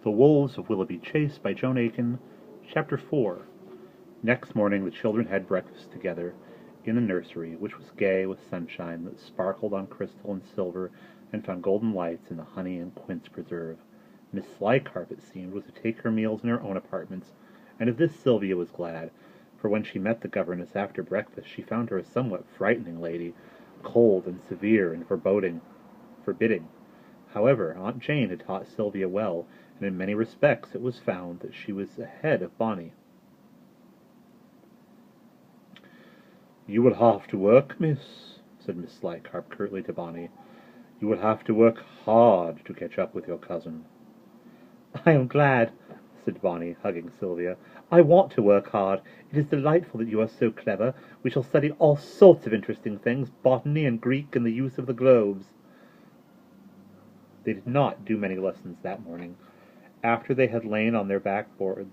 The Wolves of Willoughby Chase by Joan Aiken, Chapter 4. Next morning the children had breakfast together in the nursery, which was gay with sunshine that sparkled on crystal and silver and found golden lights in the honey and quince preserve. Miss Slycarp, it seemed, was to take her meals in her own apartments, and of this Sylvia was glad, for when she met the governess after breakfast she found her a somewhat frightening lady, cold and severe and forbidding. However, Aunt Jane had taught Sylvia well, and in many respects it was found that she was ahead of Bonnie. "You will have to work, miss," said Miss Slycarp curtly to Bonnie. "You will have to work hard to catch up with your cousin." "I am glad," said Bonnie, hugging Sylvia. "I want to work hard. It is delightful that you are so clever. We shall study all sorts of interesting things, botany and Greek and the use of the globes." They did not do many lessons that morning. After they had lain on their backboards,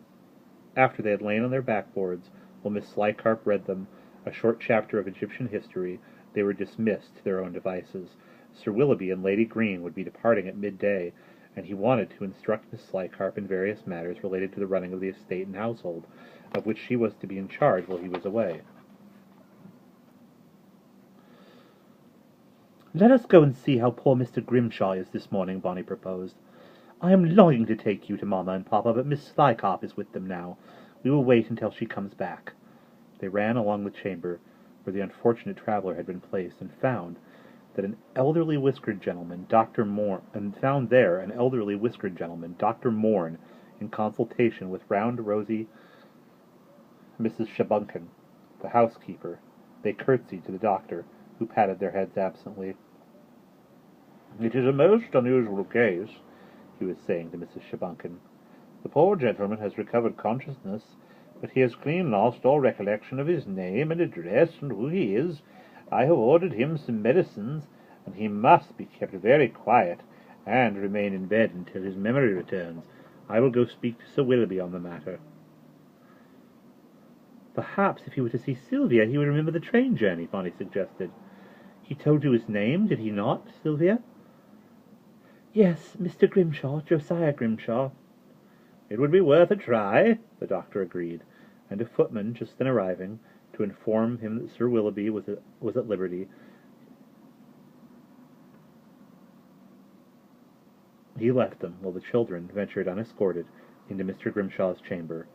while Miss Slycarp read them a short chapter of Egyptian history, they were dismissed to their own devices. Sir Willoughby and Lady Green would be departing at midday, and he wanted to instruct Miss Slycarp in various matters related to the running of the estate and household, of which she was to be in charge while he was away. "Let us go and see how poor Mr. Grimshaw is this morning," Bonnie proposed. "I am longing to take you to Mamma and Papa, but Miss Slycarp is with them now. We will wait until she comes back." They ran along the chamber where the unfortunate traveller had been placed, and found an elderly whiskered gentleman, Dr. Morn, in consultation with round, rosy Mrs. Shabunkin, the housekeeper. They curtsied to the doctor, who patted their heads absently. "It is a most unusual case," he was saying to Mrs. Shabunkin. "The poor gentleman has recovered consciousness, but he has clean lost all recollection of his name and address and who he is. I have ordered him some medicines, and he must be kept very quiet and remain in bed until his memory returns. I will go speak to Sir Willoughby on the matter." "Perhaps if he were to see Sylvia he would remember the train journey," Bonnie suggested. "He told you his name, did he not, Sylvia?" "Yes, Mr. Grimshaw, Josiah Grimshaw." "It would be worth a try," the doctor agreed, and a footman just then arriving to inform him that Sir Willoughby was at liberty, he left them, while the children ventured unescorted into Mr. Grimshaw's chamber.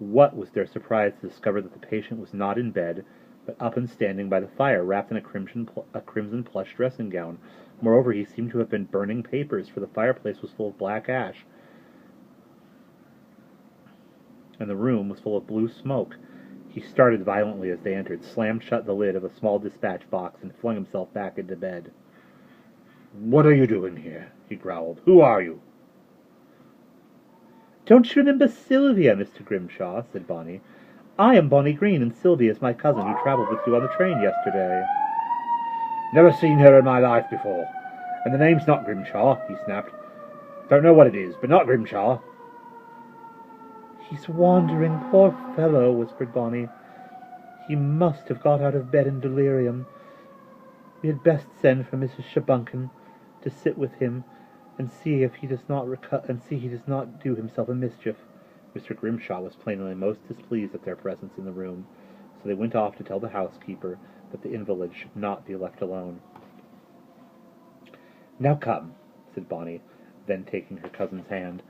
What was their surprise to discover that the patient was not in bed, but up and standing by the fire, wrapped in a crimson plush dressing gown. Moreover, he seemed to have been burning papers, for the fireplace was full of black ash, and the room was full of blue smoke. He started violently as they entered, slammed shut the lid of a small dispatch box, and flung himself back into bed. "What are you doing here?" he growled. "Who are you?" "Don't you remember Sylvia, Mr. Grimshaw?" said Bonnie. "I am Bonnie Green, and Sylvia is my cousin who travelled with you on the train yesterday." "Never seen her in my life before. And the name's not Grimshaw," he snapped. "Don't know what it is, but not Grimshaw." "He's wandering, poor fellow," whispered Bonnie. "He must have got out of bed in delirium. We had best send for Mrs. Shabunkin to sit with him and see if he does not do himself a mischief." Mr. Grimshaw was plainly most displeased at their presence in the room, so they went off to tell the housekeeper that the invalid should not be left alone. "Now come," said Bonnie, then taking her cousin's hand.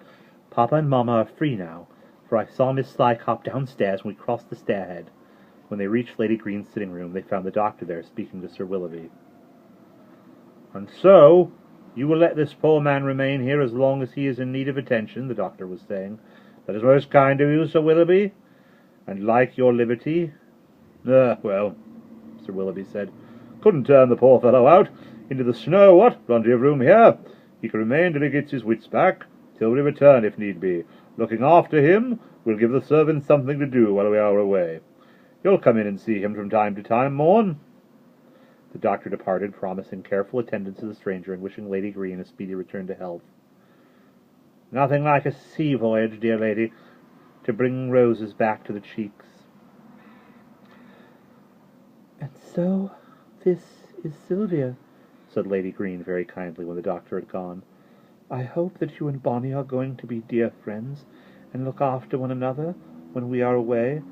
"Papa and Mamma are free now, for I saw Miss Slycarp downstairs when we crossed the stairhead." When they reached Lady Green's sitting room, they found the doctor there, speaking to Sir Willoughby. "And so you will let this poor man remain here as long as he is in need of attention," the doctor was saying. "That is most kind of you, Sir Willoughby, and like your liberty." Well," Sir Willoughby said, "couldn't turn the poor fellow out into the snow, what? Plenty of room here. He can remain till he gets his wits back, till we return if need be. Looking after him will give the servants something to do while we are away. You'll come in and see him from time to time, Morn." The doctor departed, promising careful attendance to the stranger and wishing Lady Green a speedy return to health. "Nothing like a sea voyage, dear lady, to bring roses back to the cheeks." "And so this is Sylvia," said Lady Green very kindly when the doctor had gone. I hope that you and Bonnie are going to be dear friends, and look after one another when we are away."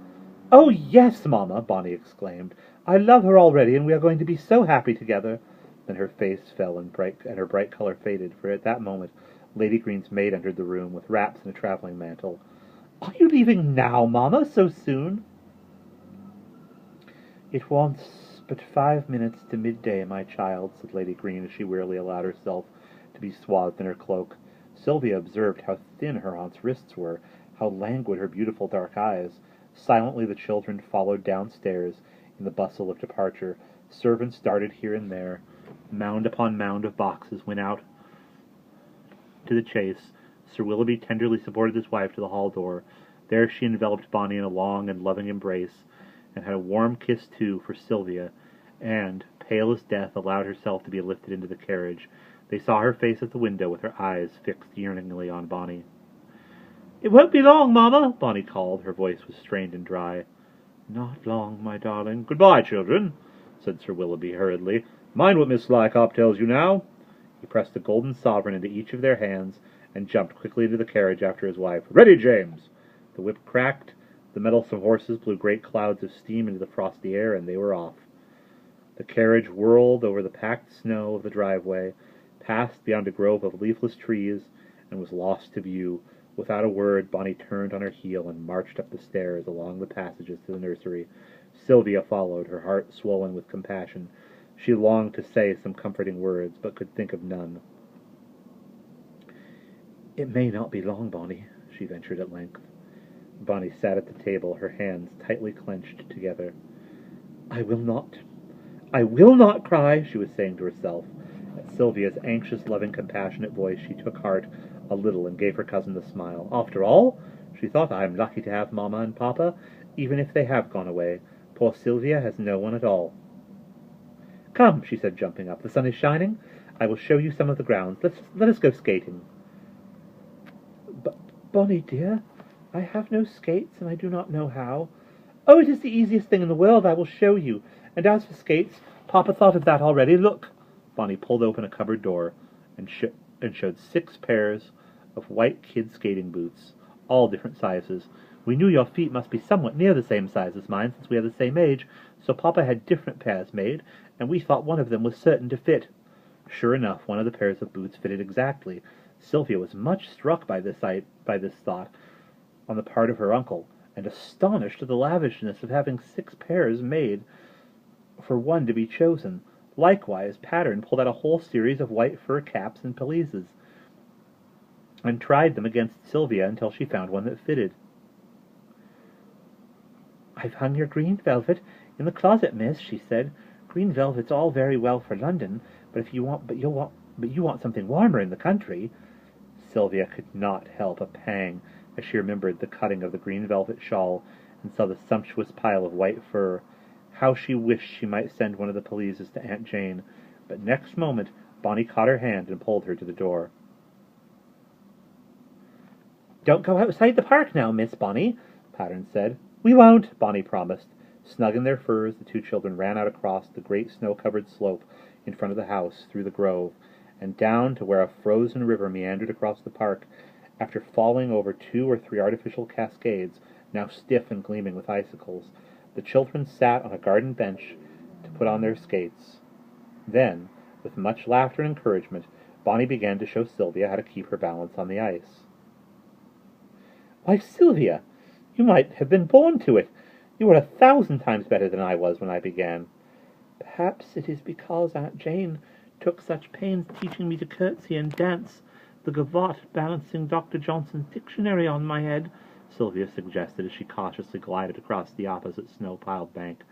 "Oh, yes, Mamma!" Bonnie exclaimed. "I love her already, and we are going to be so happy together." Then her face fell, and her bright color faded, for at that moment Lady Green's maid entered the room with wraps and a traveling mantle. "Are you leaving now, Mamma, so soon?" "It wants but 5 minutes to midday, my child," said Lady Green, as she wearily allowed herself to be swathed in her cloak. Sylvia observed how thin her aunt's wrists were, how languid her beautiful dark eyes. Silently the children followed downstairs in the bustle of departure. Servants darted here and there. Mound upon mound of boxes went out to the chase. Sir Willoughby tenderly supported his wife to the hall door. There she enveloped Bonnie in a long and loving embrace, and had a warm kiss, too, for Sylvia, and, pale as death, allowed herself to be lifted into the carriage. They saw her face at the window, with her eyes fixed yearningly on Bonnie. "It won't be long, Mamma," Bonnie called. Her voice was strained and dry. "Not long, my darling." "Goodbye, children," said Sir Willoughby hurriedly. "Mind what Miss Slycop tells you now." He pressed a golden sovereign into each of their hands, and jumped quickly into the carriage after his wife. "Ready, James!" The whip cracked, the mettlesome horses blew great clouds of steam into the frosty air, and they were off. The carriage whirled over the packed snow of the driveway, passed beyond a grove of leafless trees, and was lost to view. Without a word, Bonnie turned on her heel and marched up the stairs along the passages to the nursery. Sylvia followed, her heart swollen with compassion. She longed to say some comforting words, but could think of none. "It may not be long, Bonnie," she ventured at length. Bonnie sat at the table, her hands tightly clenched together. I will not cry," she was saying to herself. At Sylvia's anxious, loving, compassionate voice, she took heart a little and gave her cousin the smile. "After all," she thought, "I am lucky to have Mamma and Papa, even if they have gone away. Poor Sylvia has no one at all." "Come," she said, jumping up. "The sun is shining. I will show you some of the grounds. Let us go skating." "Bonnie, dear, I have no skates, and I do not know how." "Oh, it is the easiest thing in the world. I will show you. And as for skates, Papa thought of that already. Look." Bonnie pulled open a cupboard door and showed 6 pairs of white kid skating boots, all different sizes. "We knew your feet must be somewhat near the same size as mine, since we are the same age, so Papa had different pairs made, and we thought one of them was certain to fit." Sure enough, one of the pairs of boots fitted exactly. Sylvia was much struck by this thought on the part of her uncle, and astonished at the lavishness of having 6 pairs made for one to be chosen. Likewise, Pattern pulled out a whole series of white fur caps and pelisses, and tried them against Sylvia until she found one that fitted. "I've hung your green velvet in the closet, miss," she said. "Green velvet's all very well for London, but you want something warmer in the country." Sylvia could not help a pang as she remembered the cutting of the green velvet shawl and saw the sumptuous pile of white fur. How she wished she might send one of the pelisses to Aunt Jane, but next moment Bonnie caught her hand and pulled her to the door. "Don't go outside the park now, Miss Bonnie," Pattern said. "We won't," Bonnie promised. Snug in their furs, the 2 children ran out across the great snow-covered slope in front of the house, through the grove, and down to where a frozen river meandered across the park. After falling over 2 or 3 artificial cascades, now stiff and gleaming with icicles, the children sat on a garden bench to put on their skates. Then, with much laughter and encouragement, Bonnie began to show Sylvia how to keep her balance on the ice. "Why, Sylvia, you might have been born to it. You are 1,000 times better than I was when I began." "Perhaps it is because Aunt Jane took such pains teaching me to curtsy and dance the gavotte, balancing Dr. Johnson's dictionary on my head," Sylvia suggested as she cautiously glided across the opposite snow-piled bank,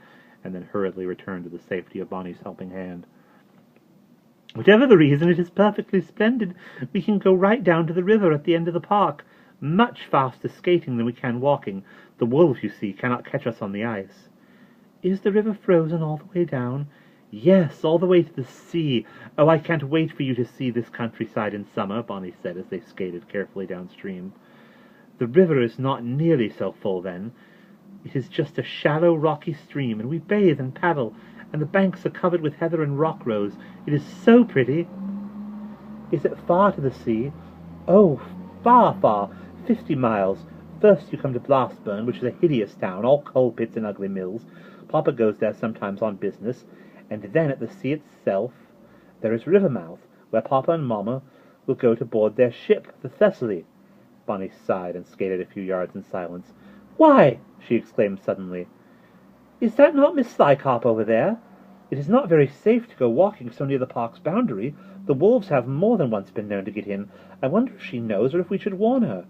and then hurriedly returned to the safety of Bonnie's helping hand. "Whatever the reason, it is perfectly splendid. We can go right down to the river at the end of the park. Much faster skating than we can walking. The wolves, you see, cannot catch us on the ice." "Is the river frozen all the way down?" "Yes, all the way to the sea. Oh, I can't wait for you to see this countryside in summer," Bonnie said as they skated carefully downstream. "The river is not nearly so full then. It is just a shallow, rocky stream, and we bathe and paddle, and the banks are covered with heather and rock rose. It is so pretty." Is it far to the sea? Oh, far, far. 50 miles. First you come to Blastburn, which is a hideous town, all coal pits and ugly mills. Papa goes there sometimes on business. And then at the sea itself there is Rivermouth, where Papa and Mamma will go to board their ship, the Thessaly. Bonnie sighed and skated a few yards in silence. Why! She exclaimed suddenly. Is that not Miss Slycop over there? It is not very safe to go walking so near the park's boundary. The wolves have more than once been known to get in. I wonder if she knows, or if we should warn her.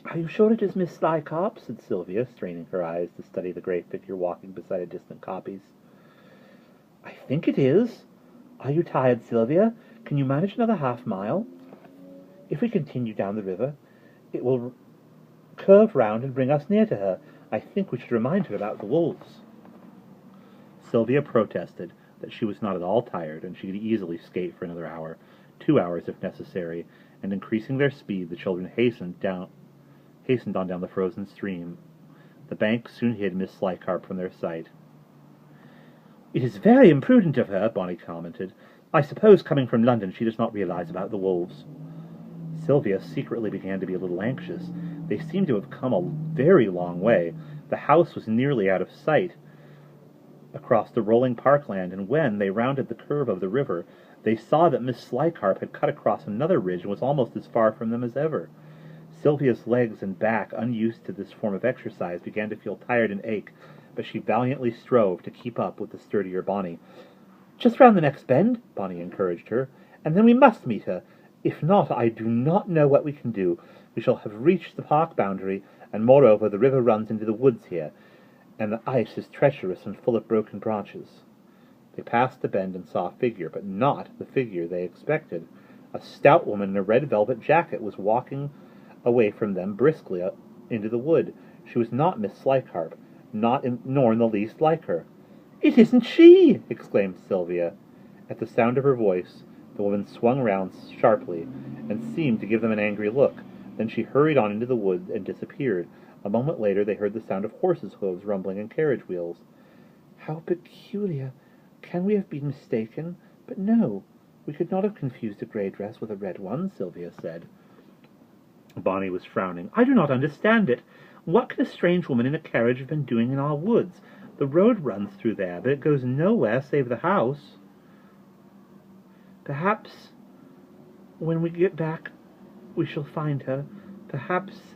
Are you sure it is Miss Slycop? Said Sylvia, straining her eyes to study the grey figure walking beside a distant coppice. I think it is. Are you tired, Sylvia? Can you manage another half-mile? If we continue down the river, it will curve round and bring us near to her. I think we should remind her about the wolves. Sylvia protested that she was not at all tired, and she could easily skate for another hour, 2 hours if necessary, and increasing their speed, the children hastened on down the frozen stream. The bank soon hid Miss Slycop from their sight. It is very imprudent of her, Bonnie commented. I suppose coming from London she does not realize about the wolves. Sylvia secretly began to be a little anxious. They seemed to have come a very long way. The house was nearly out of sight across the rolling parkland, and when they rounded the curve of the river, they saw that Miss Slycop had cut across another ridge and was almost as far from them as ever. Sylvia's legs and back, unused to this form of exercise, began to feel tired and ache, but she valiantly strove to keep up with the sturdier Bonnie. Just round the next bend, Bonnie encouraged her, and then we must meet her. If not, I do not know what we can do. We shall have reached the park boundary, and moreover the river runs into the woods here, and the ice is treacherous and full of broken branches. They passed the bend and saw a figure, but not the figure they expected. A stout woman in a red velvet jacket was walking away from them briskly into the wood. She was not Miss Slycop, nor in the least like her. "It isn't she!" exclaimed Sylvia. At the sound of her voice, the woman swung round sharply, and seemed to give them an angry look. Then she hurried on into the wood and disappeared. A moment later they heard the sound of horses' hoofs rumbling in carriage wheels. How peculiar! Can we have been mistaken? But no, we could not have confused a grey dress with a red one, Sylvia said. Bonnie was frowning. I do not understand it. What can a strange woman in a carriage have been doing in our woods? The road runs through there, but it goes nowhere save the house. Perhaps when we get back we shall find her. Perhaps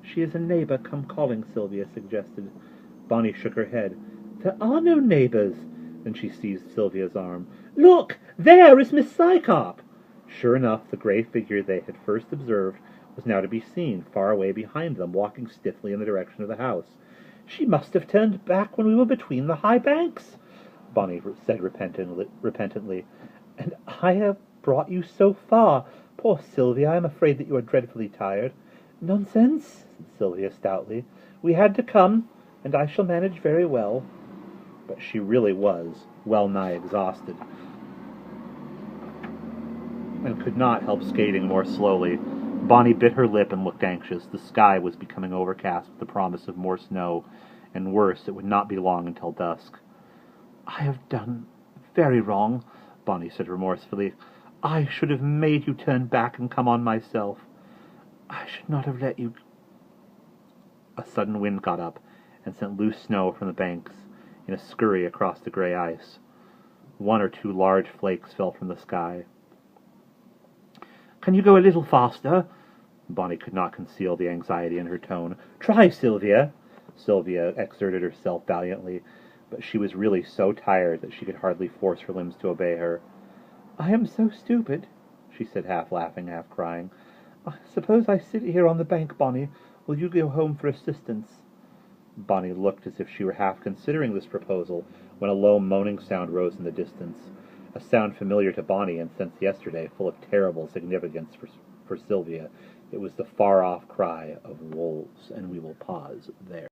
she is a neighbour come calling, Sylvia suggested. Bonnie shook her head. There are no neighbours. Then she seized Sylvia's arm. Look! There is Miss Slycop! Sure enough, the grey figure they had first observed was now to be seen, far away behind them, walking stiffly in the direction of the house. She must have turned back when we were between the high banks, Bonnie said repentantly. And I have brought you so far. Poor Sylvia, I am afraid that you are dreadfully tired. Nonsense, said Sylvia stoutly. We had to come, and I shall manage very well. But she really was well nigh exhausted, and could not help skating more slowly. Bonnie bit her lip and looked anxious. The sky was becoming overcast with the promise of more snow, and worse, it would not be long until dusk. I have done very wrong, Bonnie said remorsefully. I should have made you turn back and come on myself. I should not have let you... A sudden wind got up and sent loose snow from the banks in a scurry across the grey ice. 1 or 2 large flakes fell from the sky. Can you go a little faster? Bonnie could not conceal the anxiety in her tone. Try, Sylvia. Sylvia exerted herself valiantly, but she was really so tired that she could hardly force her limbs to obey her. I am so stupid, she said, half laughing, half crying. Suppose I sit here on the bank, Bonnie. Will you go home for assistance? Bonnie looked as if she were half considering this proposal when a low moaning sound rose in the distance, a sound familiar to Bonnie and since yesterday full of terrible significance for Sylvia. It was the far-off cry of wolves, and we will pause there.